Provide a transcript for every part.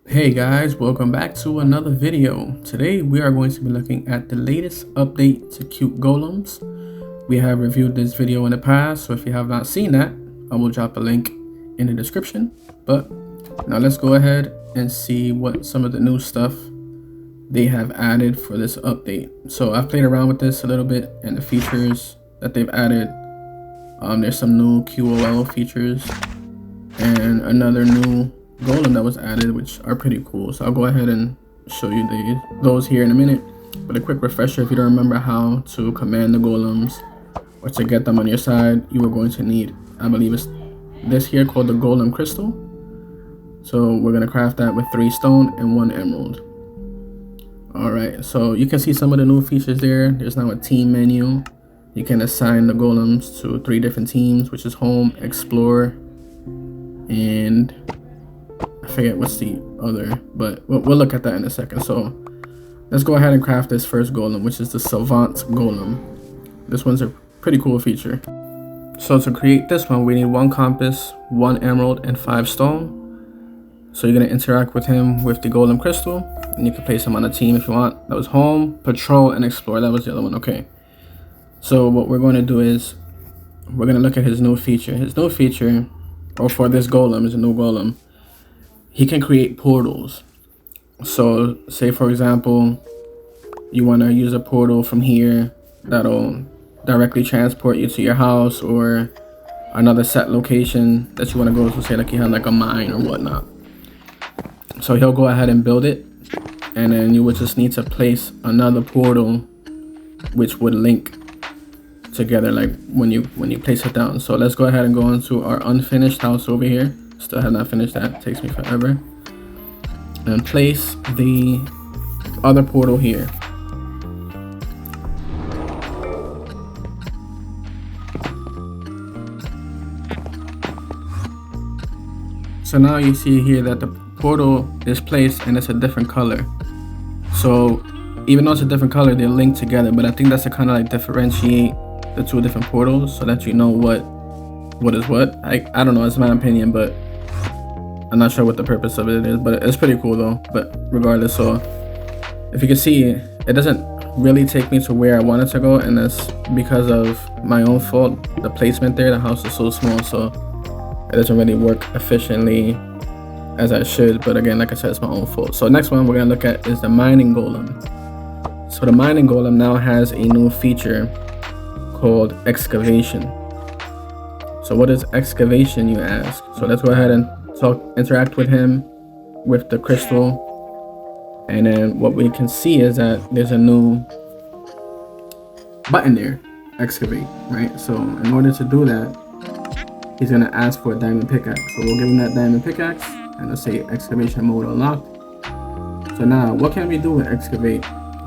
Hey guys, welcome back to another video. Today we are going to be looking at the latest update to Cute Golems. We have reviewed this video in the past, so if you have not seen that, I will drop a link in the description. But now let's go ahead and see what some of the new stuff they have added for this update. So I've played around with this a little bit and the features that they've added. There's some new QOL features and another new golem that was added, which are pretty cool. So I'll go ahead and show you those here in a minute. But a quick refresher, if you don't remember how to command the golems or to get them on your side, you are going to need, I believe it's this here called the golem crystal. So we're going to craft that with 3 stone and 1 emerald. Alright, so you can see some of the new features there. There's now a team menu. You can assign the golems to 3 different teams, which is home, explore, and I forget what's the other, but we'll look at that in a second. So let's go ahead and craft this first golem, which is the Savant Golem. This one's a pretty cool feature. So to create this one, we need 1 compass, 1 emerald, and 5 stone. So you're going to interact with him with the golem crystal, and you can place him on a team if you want. That was home, patrol, and explore. That was the other one. Okay. So what we're going to do is we're going to look at his new feature. His new feature, or for this golem, is a new golem. He can create portals. So say for example, you want to use a portal from here that'll directly transport you to your house or another set location that you want to go to. Say like you have like a mine or whatnot. So he'll go ahead and build it, and then you would just need to place another portal which would link together like when you place it down. So let's go ahead and go into our unfinished house over here. Still have not finished that, it takes me forever. And place the other portal here. So now you see here that the portal is placed and it's a different color. So even though it's a different color, they're linked together, but I think that's to kind of like differentiate the 2 different portals so that you know what is what. I don't know, it's my opinion, but I'm not sure what the purpose of it is, but it's pretty cool though. But regardless, so if you can see, it doesn't really take me to where I wanted to go, and that's because of my own fault. The placement there, the house is so small, so it doesn't really work efficiently as I should. But again, like I said, it's my own fault. So next one we're gonna look at is the mining golem. So the mining golem now has a new feature called excavation. So what is excavation, you ask? So let's go ahead and interact with him with the crystal, and then what we can see is that there's a new button there, excavate, right? So in order to do that, he's gonna ask for a diamond pickaxe. So we'll give him that diamond pickaxe, and it'll say excavation mode unlocked. So now what can we do with excavate?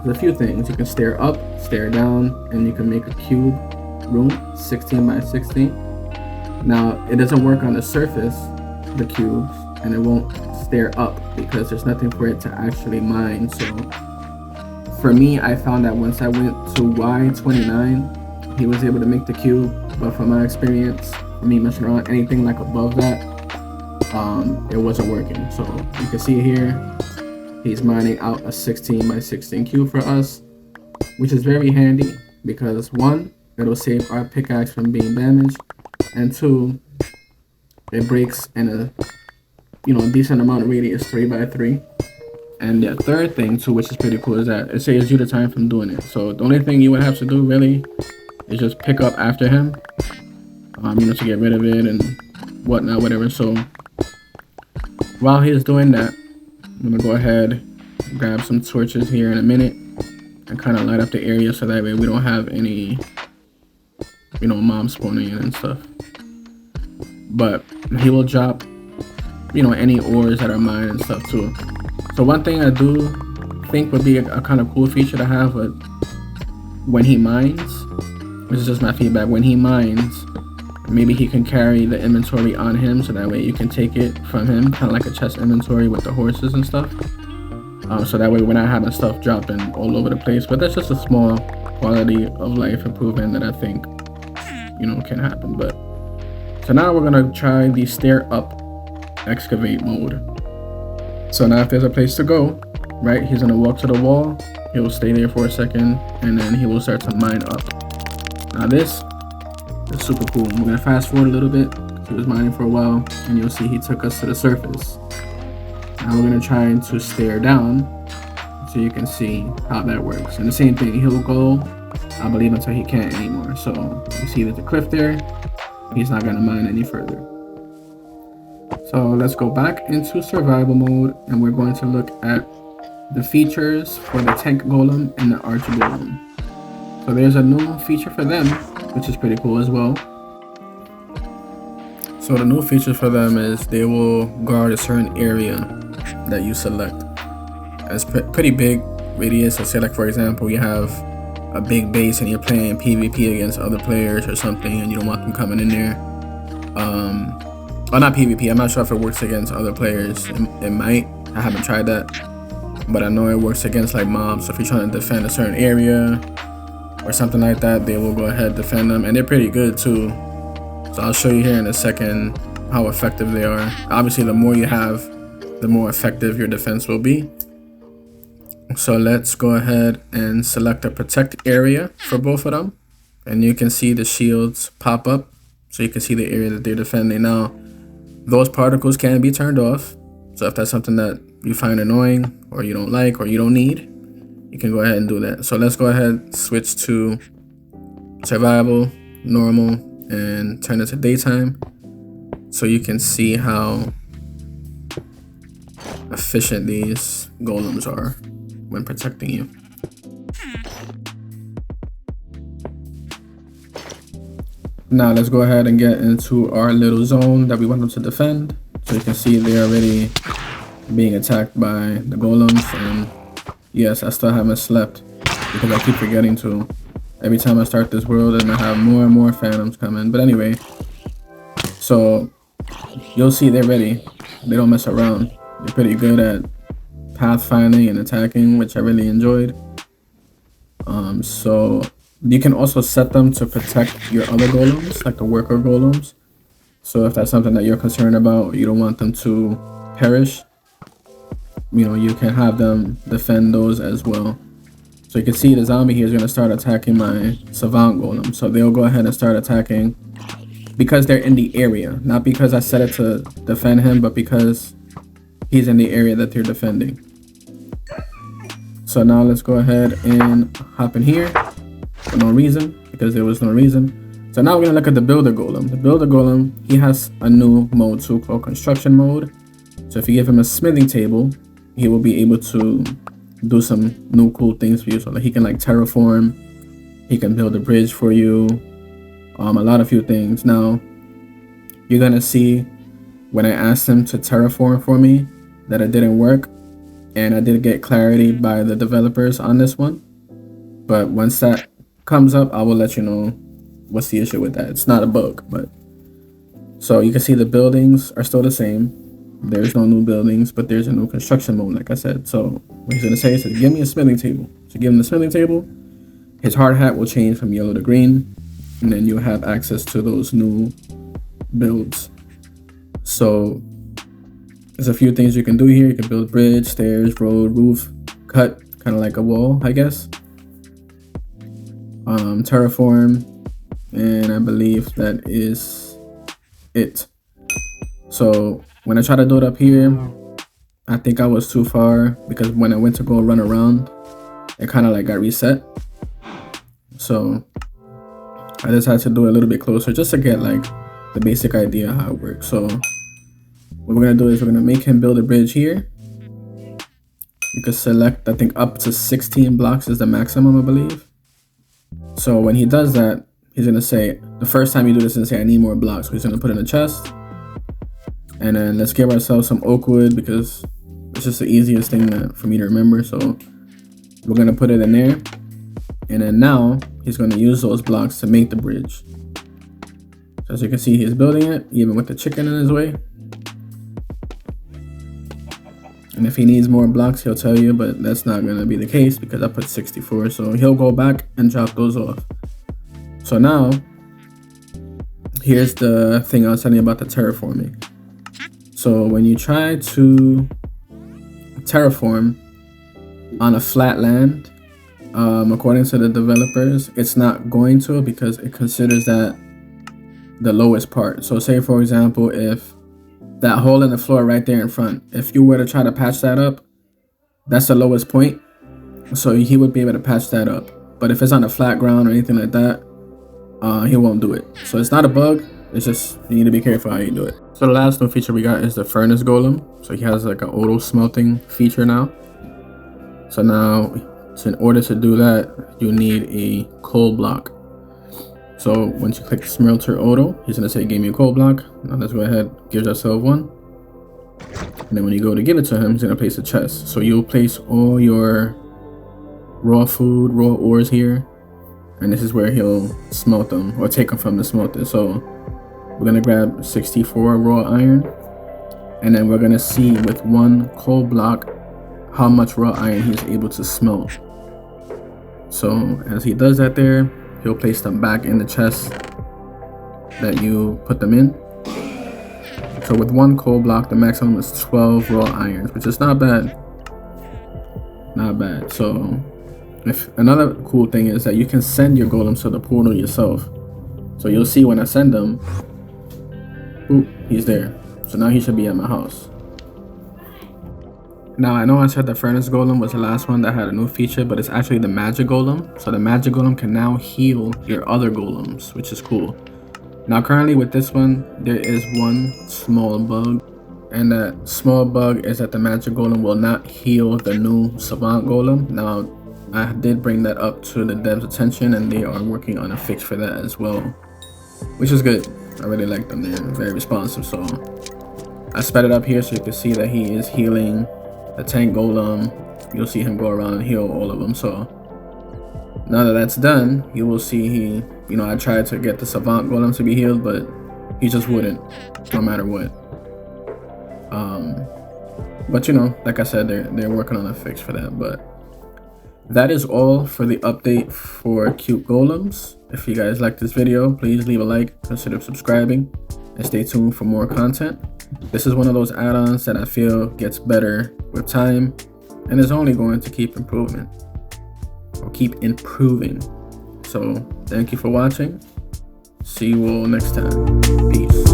There's a few things. You can stare up, stare down, and you can make a cube room 16 by 16. Now it doesn't work on the surface, the cubes, and it won't stare up because there's nothing for it to actually mine. So for me, I found that once I went to Y29, he was able to make the cube, but from my experience, me messing around anything like above that, it wasn't working. So you can see here, he's mining out a 16 by 16 cube for us, which is very handy because 1, it'll save our pickaxe from being damaged, and 2, it breaks in a decent amount of radius, 3 by 3. And the third thing too, which is pretty cool, is that it saves you the time from doing it. So the only thing you would have to do really is just pick up after him, to get rid of it and whatnot, whatever. So while he's doing that, I'm gonna go ahead, grab some torches here in a minute, and kind of light up the area so that way we don't have any, mobs spawning in and stuff. But he will drop, any ores that are mined and stuff too. So one thing I do think would be a kind of cool feature to have, but when he mines, this is just my feedback, when he mines, maybe he can carry the inventory on him so that way you can take it from him, kind of like a chest inventory with the horses and stuff. So that way we're not having stuff dropping all over the place. But that's just a small quality of life improvement that I think, can happen. But so now we're gonna try the stare up excavate mode. So now if there's a place to go, right, he's gonna walk to the wall, he'll stay there for a second, and then he will start to mine up. Now this is super cool. We're gonna fast forward a little bit. He was mining for a while, and you'll see he took us to the surface. Now we're gonna try to stare down so you can see how that works. And the same thing, he'll go, I believe, until he can't anymore. So you see there's a cliff there. He's not gonna mine any further. So let's go back into survival mode, and we're going to look at the features for the tank golem and the archer golem. So there's a new feature for them, which is pretty cool as well. So the new feature for them is they will guard a certain area that you select. It's pretty big radius. So say like for example, you have a big base and you're playing PvP against other players or something, and you don't want them coming in there. Well, not PvP. I'm not sure if it works against other players. It might. I haven't tried that, but I know it works against like mobs. So if you're trying to defend a certain area or something like that, they will go ahead and defend them, and they're pretty good too. So I'll show you here in a second how effective they are. Obviously, the more you have, the more effective your defense will be. So let's go ahead and select a protect area for both of them, and you can see the shields pop up, so you can see the area that they're defending. Now, those particles can be turned off. So if that's something that you find annoying or you don't like or you don't need, you can go ahead and do that. So let's go ahead and switch to survival, normal, and turn it to daytime, so you can see how efficient these golems are when protecting you. Now let's go ahead and get into our little zone that we want them to defend. So you can see they're already being attacked by the golems, and yes, I still haven't slept because I keep forgetting to. Every time I start this world and I have more and more phantoms coming. But anyway, so you'll see they're ready. They don't mess around. They're pretty good at pathfinding and attacking, which I really enjoyed. So you can also set them to protect your other golems, like the worker golems. So if that's something that you're concerned about, you don't want them to perish, you know, you can have them defend those as well. So you can see the zombie here is going to start attacking my savant golem. So they'll go ahead and start attacking because they're in the area, not because I set it to defend him, but because he's in the area that they're defending. So now let's go ahead and hop in here for no reason, because there was no reason. So now we're going to look at the builder golem. The builder golem, he has a new mode too called construction mode. So if you give him a smithing table, he will be able to do some new cool things for you. So like he can like terraform, he can build a bridge for you, a lot of few things. Now you're gonna see when I asked him to terraform for me that it didn't work, and I did get clarity by the developers on this one. But once that comes up, I will let you know what's the issue with that. It's not a bug, but so you can see the buildings are still the same. There's no new buildings, but there's a new construction mode, like I said. So what he's gonna say is, give me a smithing table. So give him the smithing table. His hard hat will change from yellow to green, and then you'll have access to those new builds. So there's a few things you can do here. You can build bridge, stairs, road, roof, cut, kind of like a wall, I guess. Terraform, and I believe that is it. So when I tried to do it up here, I think I was too far, because when I went to go run around, it kind of like got reset. So I just had to do it a little bit closer just to get like the basic idea of how it works. So what we're gonna do is we're gonna make him build a bridge here. You can select, I think up to 16 blocks is the maximum, I believe. So when he does that, he's gonna say, the first time you do this, he's gonna say, I need more blocks. So he's gonna put in a chest. And then let's give ourselves some oak wood, because it's just the easiest thing for me to remember. So we're gonna put it in there. And then now he's gonna use those blocks to make the bridge. So as you can see, he's building it, even with the chicken in his way. And if he needs more blocks, he'll tell you, but that's not gonna be the case because I put 64. So he'll go back and drop those off. So now, here's the thing I was telling you about the terraforming. So when you try to terraform on a flat land. According to the developers, it's not going to, because it considers that the lowest part. So say for example, if that hole in the floor right there in front, if you were to try to patch that up, that's the lowest point. So he would be able to patch that up. But if it's on a flat ground or anything like that, he won't do it. So it's not a bug, it's just you need to be careful how you do it. So the last new feature we got is the furnace golem. So he has like an auto smelting feature now. So now, so in order to do that, you need a coal block. So once you click smelter auto, he's gonna say give me a coal block. Now let's go ahead, give yourself one. And then when you go to give it to him, he's gonna place a chest. So you'll place all your raw food, raw ores here, and this is where he'll smelt them or take them from the smelter. So we're gonna grab 64 raw iron, and then we're gonna see with one coal block how much raw iron he's able to smelt. So as he does that there, he'll place them back in the chest that you put them in. So with one coal block, the maximum is 12 raw irons, which is not bad. Not bad. So if another cool thing is that you can send your golems to the portal yourself. So you'll see when I send them, boop, he's there. So now he should be at my house. Now I know I said the furnace golem was the last one that had a new feature, but it's actually the magic golem. So the magic golem can now heal your other golems, which is cool. Now currently with this one, there is one small bug, and that small bug is that the magic golem will not heal the new savant golem. Now I did bring that up to the devs' attention, and they are working on a fix for that as well, which is good. I really like them. They're very responsive. So I sped it up here so you can see that he is healing the tank golem. You'll see him go around and heal all of them. So now that that's done, you will see he, you know, I tried to get the savant golem to be healed, but he just wouldn't, no matter what. But you know, like I said, they're working on a fix for that. But that is all for the update for Cute Golems. If you guys like this video, please leave a like, consider subscribing, and stay tuned for more content. This is one of those add-ons that I feel gets better with time, and is only going to keep improving. So thank you for watching. See you all next time. Peace.